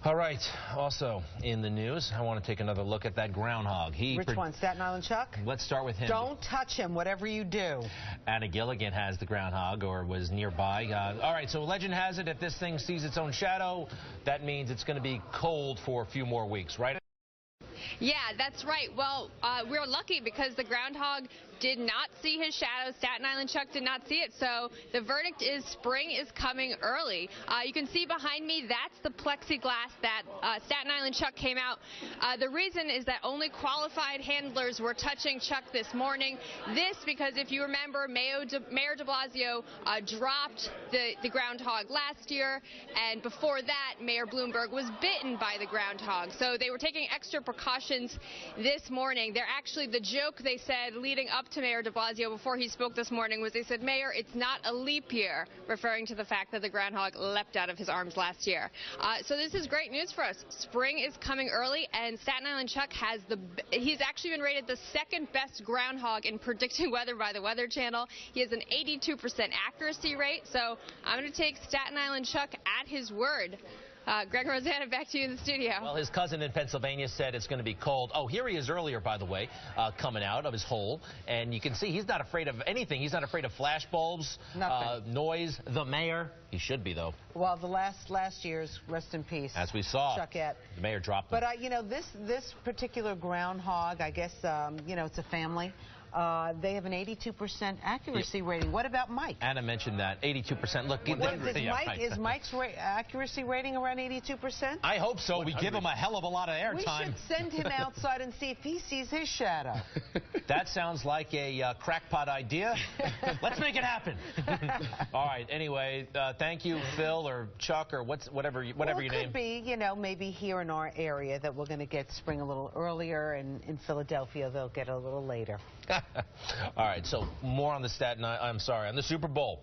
All right. Also in the news, I want to take another look at that groundhog. Which one? Staten Island Chuck? Let's start with him. Don't touch him, whatever you do. Anna Gilligan has the groundhog, or was nearby. All right, so legend has it, if this thing sees its own shadow, that means it's going to be cold for a few more weeks, right? Yeah, that's right. Well, we're lucky because the groundhog did not see his shadow. Staten Island Chuck did not see it, so the verdict is spring is coming early. You can see behind me, that's the plexiglass that Staten Island Chuck came out. The reason is that only qualified handlers were touching Chuck this morning. This because if you remember, Mayor de Blasio dropped the groundhog last year, and before that, Mayor Bloomberg was bitten by the groundhog. So they were taking extra precautions this morning. They're actually, the joke they said leading up to Mayor de Blasio before he spoke this morning was they said, "Mayor, it's not a leap year," referring to the fact that the groundhog leapt out of his arms last year. So this is great news for us. Spring is coming early, and Staten Island Chuck he's actually been rated the second best groundhog in predicting weather by the Weather Channel. He has an 82% accuracy rate, so I'm going to take Staten Island Chuck at his word. Greg and Rosanna, back to you in the studio. Well, his cousin in Pennsylvania said it's going to be cold. Oh, here he is earlier, by the way, coming out of his hole. And you can see he's not afraid of anything. He's not afraid of flash bulbs, noise. The mayor, he should be, though. Well, the last year's, rest in peace. As we saw, Chuckette. The mayor dropped him. But, you know, this particular groundhog, I guess, you know, it's a family. They have an 82% accuracy rating. What about Mike? Anna mentioned that. 82%. Look, is Mike's accuracy rating around 82%? I hope so. We give him a hell of a lot of airtime. We should send him outside and see if he sees his shadow. That sounds like a crackpot idea. Let's make it happen. All right. Anyway, thank you, Phil or Chuck or whatever your name. It could be, you know, maybe here in our area that we're going to get spring a little earlier, and in Philadelphia they'll get a little later. All right, so more on the on the Super Bowl.